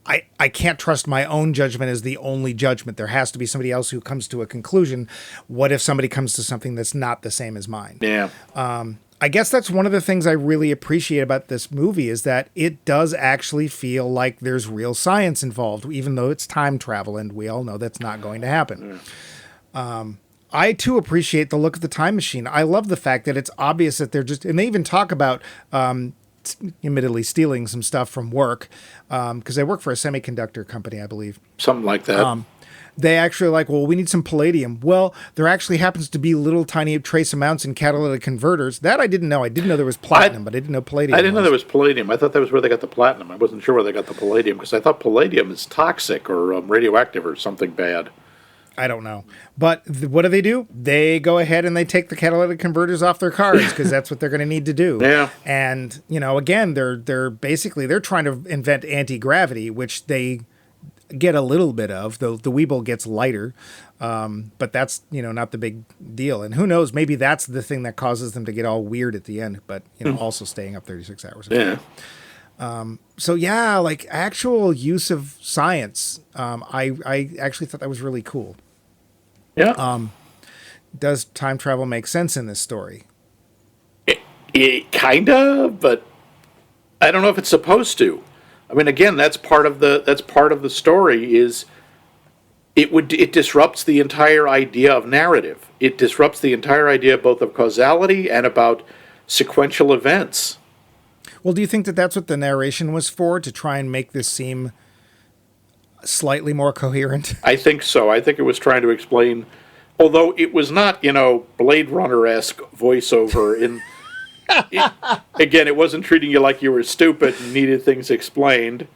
I can't trust my own judgment as the only judgment. There has to be somebody else who comes to a conclusion. What if somebody comes to something that's not the same as mine? Yeah. I guess that's one of the things I really appreciate about this movie is that it does actually feel like there's real science involved, even though it's time travel, and we all know that's not going to happen. Yeah. I, too, appreciate the look of the time machine. I love the fact that it's obvious that they're just... And they even talk about... admittedly stealing some stuff from work because they work for a semiconductor company, I believe. Something like that. They actually we need some palladium. Well, there actually happens to be little tiny trace amounts in catalytic converters. That I didn't know. I didn't know there was platinum, but I didn't know palladium. I didn't know there was palladium. I thought that was where they got the platinum. I wasn't sure where they got the palladium because I thought palladium is toxic or radioactive or something bad. I don't know. But what do? They go ahead and they take the catalytic converters off their cars because that's what they're going to need to do. Yeah. And, again, they're basically trying to invent anti-gravity, which they get a little bit of. The Weeble gets lighter. But that's, not the big deal. And who knows, maybe that's the thing that causes them to get all weird at the end, but, also staying up 36 hours. Yeah. So actual use of science, I actually thought that was really cool. Yeah. Does time travel make sense in this story? It kind of, but I don't know if it's supposed to. I mean, again, that's part of the story. Is it disrupts the entire idea of narrative. It disrupts the entire idea both of causality and about sequential events. Well, do you think that that's what the narration was for, to try and make this seem slightly more coherent? I think so. I think it was trying to explain, although it was not, Blade Runner-esque voiceover in again, it wasn't treating you like you were stupid and needed things explained.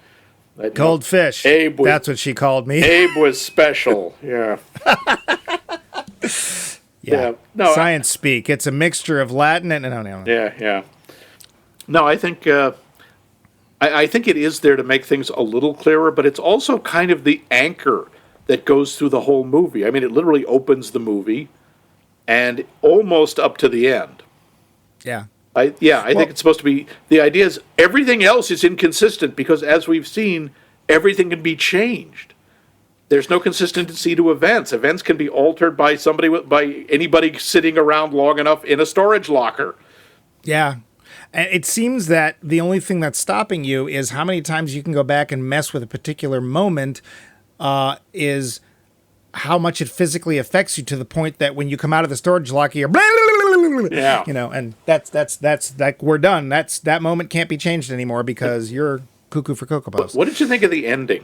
Goldfish. Abe was, that's what she called me. Abe was special. Yeah. Yeah. No, science speak. It's a mixture of Latin and no. Yeah. No, I think I think it is there to make things a little clearer, but it's also kind of the anchor that goes through the whole movie. I mean, it literally opens the movie and almost up to the end. Yeah. I think it's supposed to be, the idea is everything else is inconsistent because, as we've seen, everything can be changed. There's no consistency to events. Events can be altered by by anybody sitting around long enough in a storage locker. Yeah. And it seems that the only thing that's stopping you is how many times you can go back and mess with a particular moment, is how much it physically affects you, to the point that when you come out of the storage locker, you're yeah. And that's like, we're done. That moment can't be changed anymore because you're cuckoo for Cocoa Puffs. What did you think of the ending?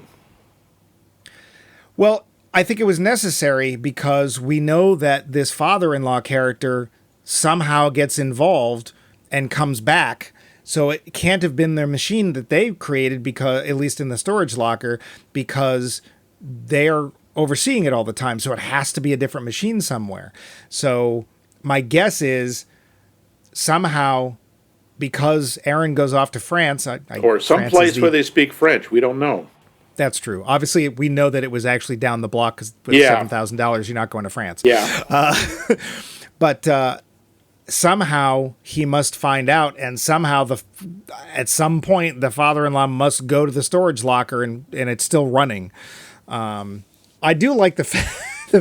Well, I think it was necessary because we know that this father-in-law character somehow gets involved and comes back. So it can't have been their machine that they created, because, at least in the storage locker, because they are overseeing it all the time. So it has to be a different machine somewhere. So my guess is somehow, because Aaron goes off to France, or some place where they speak French. We don't know. That's true. Obviously, we know that it was actually down the block, because with $7,000, you're not going to France. Yeah. But somehow he must find out, and somehow at some point the father-in-law must go to the storage locker, and it's still running. I do like the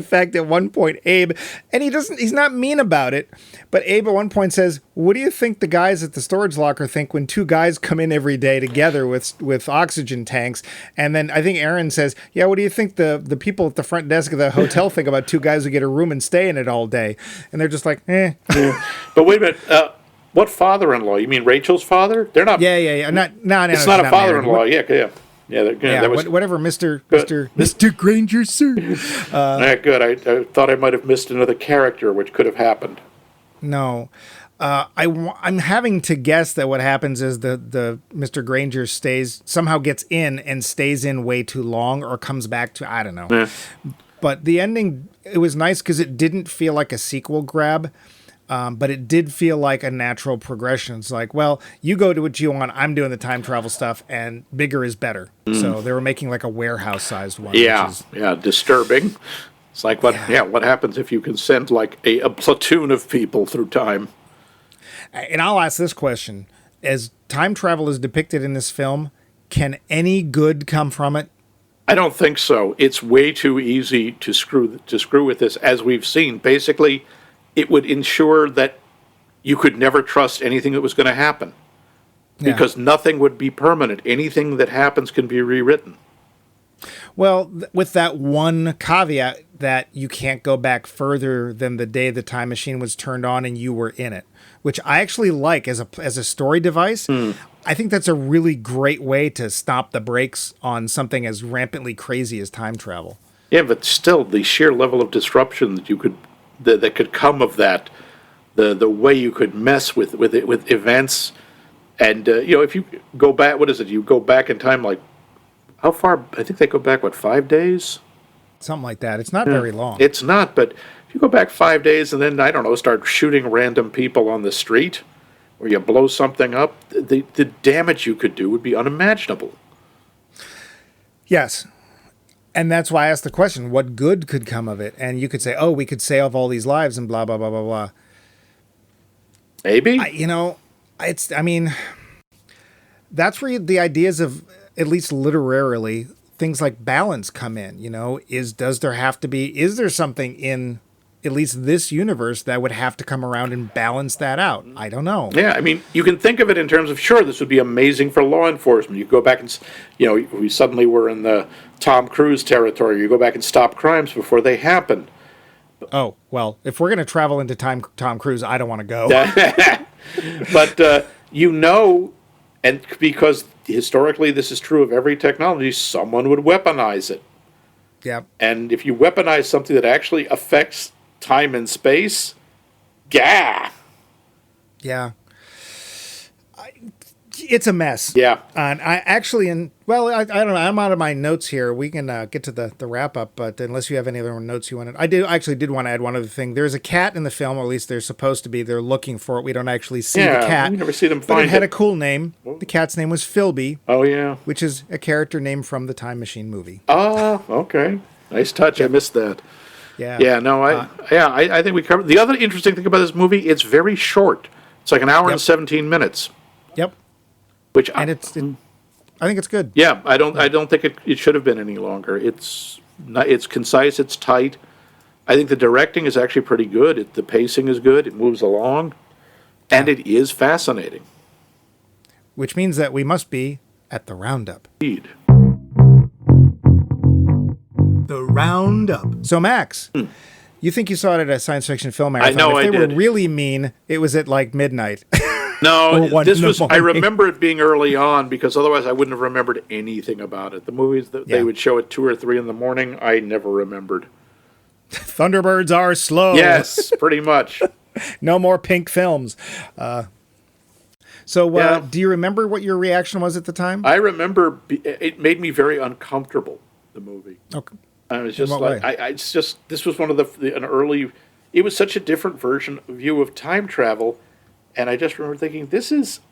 fact at one point Abe, and he's not mean about it, but Abe at one point says, "What do you think the guys at the storage locker think when two guys come in every day together with oxygen tanks?" And then I think Aaron says, "Yeah, what do you think the people at the front desk of the hotel think about two guys who get a room and stay in it all day?" And they're just like, eh. Yeah. But wait a minute, what father-in-law? You mean Rachel's father? They're not. Yeah. No, it's not a father-in-law. Yeah. Yeah, whatever, Mr. Granger, sir. Good. I thought I might have missed another character, which could have happened. No. I'm having to guess that what happens is the Mr. Granger somehow gets in and stays in way too long, or comes back to, I don't know. Yeah. But the ending, it was nice because it didn't feel like a sequel grab. But it did feel like a natural progression. It's like, well, you go to what you want, I'm doing the time travel stuff, and bigger is better. So they were making like a warehouse-sized one. Yeah, disturbing. It's like, what happens if you can send like a platoon of people through time? And I'll ask this question. As time travel is depicted in this film, can any good come from it? I don't think so. It's way too easy to screw with this, as we've seen. Basically, it would ensure that you could never trust anything that was going to happen, because nothing would be permanent. Anything that happens can be rewritten. Well, with that one caveat that you can't go back further than the day the time machine was turned on and you were in it, which I actually like as a story device. I think that's a really great way to stop the brakes on something as rampantly crazy as time travel. Yeah, but still, the sheer level of disruption that could come of that, the way you could mess with events, and if you go back, what is it? You go back in time, like how far? I think they go back 5 days, something like that. It's not very long. It's not, but if you go back 5 days and then start shooting random people on the street, or you blow something up, the damage you could do would be unimaginable. Yes. And that's why I asked the question, what good could come of it? And you could say, we could save all these lives and blah, blah, blah, blah, blah. Maybe. That's where the ideas of, at least literarily, things like balance come in. Is there something in at least this universe that would have to come around and balance that out? I don't know. Yeah, you can think of it in terms of, sure, this would be amazing for law enforcement. You go back and, we suddenly were in the Tom Cruise territory. You go back and stop crimes before they happen. Oh, well, if we're going to travel into Tom Cruise, I don't want to go. But, and because historically this is true of every technology, someone would weaponize it. Yep. And if you weaponize something that actually affects time and space, Yeah. It's a mess. Yeah. And I actually, I don't know. I'm out of my notes here. We can get to the wrap up, but unless you have any other notes you wanted, I did want to add one other thing. There's a cat in the film, or at least there's supposed to be. They're looking for it. We don't actually see the cat. We never see them but find it. Had it. a cool name. The cat's name was Philby. Oh yeah. Which is a character name from the Time Machine movie. Oh, okay. Nice touch. I missed that. Yeah. Yeah. No. I think we covered the other interesting thing about this movie. It's very short. It's like an hour and 17 minutes. Yep. Which I think it's good. Yeah, I don't think it should have been any longer. It's concise, it's tight. I think the directing is actually pretty good. The pacing is good. It moves along, and it is fascinating. Which means that we must be at the roundup. Indeed. The roundup. So Max, you think you saw it at a science fiction film marathon? I know if I they did. were really mean, it was at like midnight. No, this was. I remember it being early on because otherwise I wouldn't have remembered anything about it. The movies that they would show at 2 or 3 in the morning, I never remembered. Thunderbirds are slow. Yes, pretty much. No more pink films. So, do you remember what your reaction was at the time? I remember it made me very uncomfortable. The movie. Okay. I was just like, this was one of an early. It was such a different view of time travel. And I just remember thinking,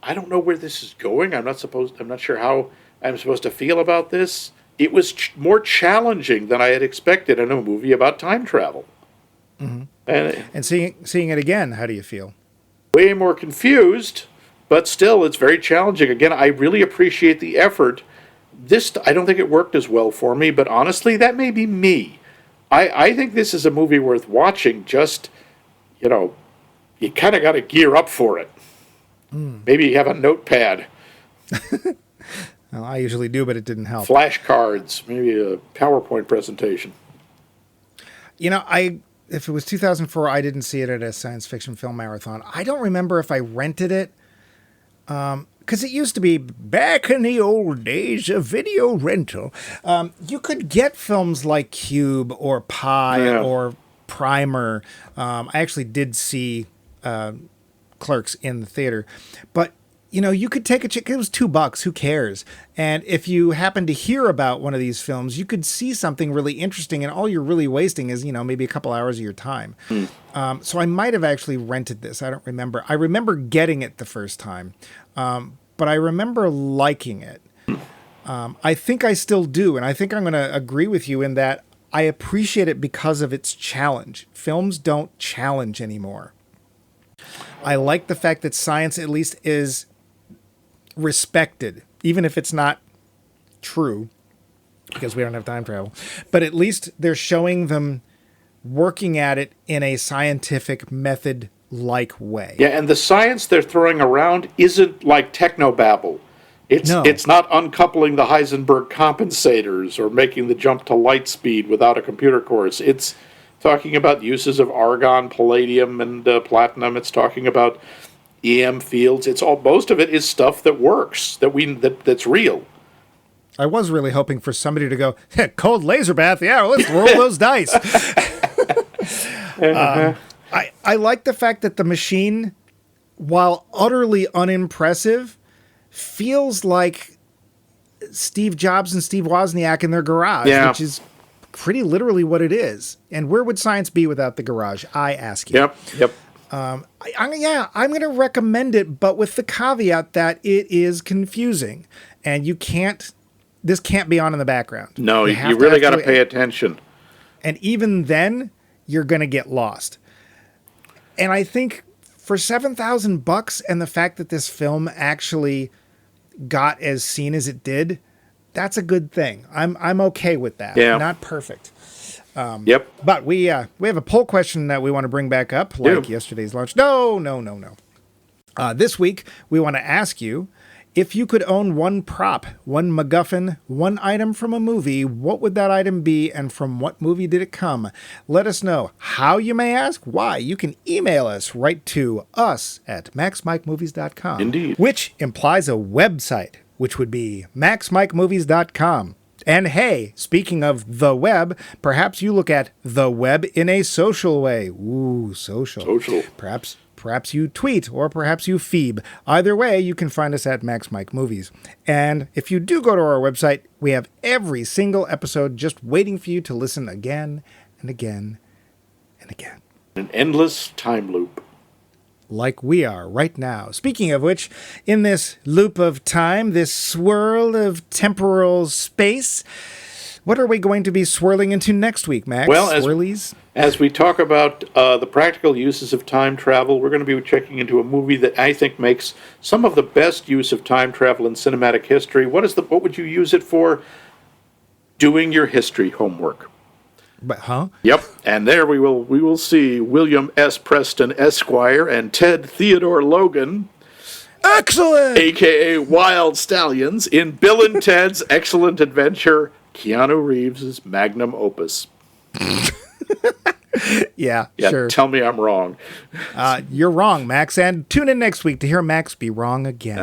I don't know where this is going. I'm not sure how I'm supposed to feel about this. It was more challenging than I had expected in a movie about time travel. Mm-hmm. And seeing it again, how do you feel? Way more confused, but still, it's very challenging. Again, I really appreciate the effort. I don't think it worked as well for me, but honestly, that may be me. I think this is a movie worth watching, just, you kind of got to gear up for it. Maybe you have a notepad. Well, I usually do, but it didn't help. Flashcards, maybe a PowerPoint presentation. If it was 2004, I didn't see it at a science fiction film marathon. I don't remember if I rented it. Because it used to be back in the old days, a video rental. You could get films like Cube or Pi or Primer. I actually did see Clerks in the theater, but you could take it was $2. Who cares? And if you happen to hear about one of these films, you could see something really interesting, and all you're really wasting is maybe a couple hours of your time. So I might have actually rented this. I don't remember. I remember getting it the first time, but I remember liking it. I think I still do, and I think I'm going to agree with you in that I appreciate it because of its challenge. Films don't challenge anymore. I like the fact that science at least is respected, even if it's not true, because we don't have time travel. But at least they're showing them working at it in a scientific method-like way. Yeah, and the science they're throwing around isn't like technobabble. It's not uncoupling the Heisenberg compensators or making the jump to light speed without a computer course. It's talking about uses of argon, palladium, and platinum. It's talking about EM fields. Most of it is stuff that works, that's real. I was really hoping for somebody to go, cold laser bath, yeah, well, let's roll those dice. I like the fact that the machine, while utterly unimpressive, feels like Steve Jobs and Steve Wozniak in their garage, which is pretty literally what it is. And where would science be without the garage? I ask you. Yep. I'm going to recommend it, but with the caveat that it is confusing, and this can't be on in the background. No, you really got to pay attention. And even then, you're going to get lost. And I think for $7,000 and the fact that this film actually got as seen as it did, that's a good thing. I'm okay with that. Yeah. Not perfect. Yep. But we have a poll question that we want to bring back up, like yesterday's lunch. No. This week, we want to ask you, if you could own one prop, one MacGuffin, one item from a movie, what would that item be, and from what movie did it come? Let us know. How, you may ask? Why? You can email us right to us at maxmikemovies.com. Indeed. Which implies a website, which would be maxmikemovies.com. And hey, speaking of the web, perhaps you look at the web in a social way. Ooh, social. Social. Perhaps perhaps you tweet, or perhaps you phoebe. Either way, you can find us at Max Mike Movies. And if you do go to our website, we have every single episode just waiting for you to listen again and again and again. An endless time loop. Like we are right now. Speaking of which, in this loop of time, this swirl of temporal space, what are we going to be swirling into next week, Max? Well, as we talk about the practical uses of time travel, we're going to be checking into a movie that I think makes some of the best use of time travel in cinematic history. What would you use it for? Doing your history homework. Yep, and there we will see William S. Preston Esquire and Ted Theodore Logan. Excellent! A.K.A. Wild Stallions in Bill and Ted's Excellent Adventure, Keanu Reeves' magnum opus. Yeah, sure. Tell me I'm wrong. You're wrong, Max, and tune in next week to hear Max be wrong again.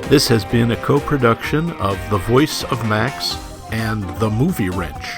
This has been a co-production of The Voice of Max and The Movie Wrench.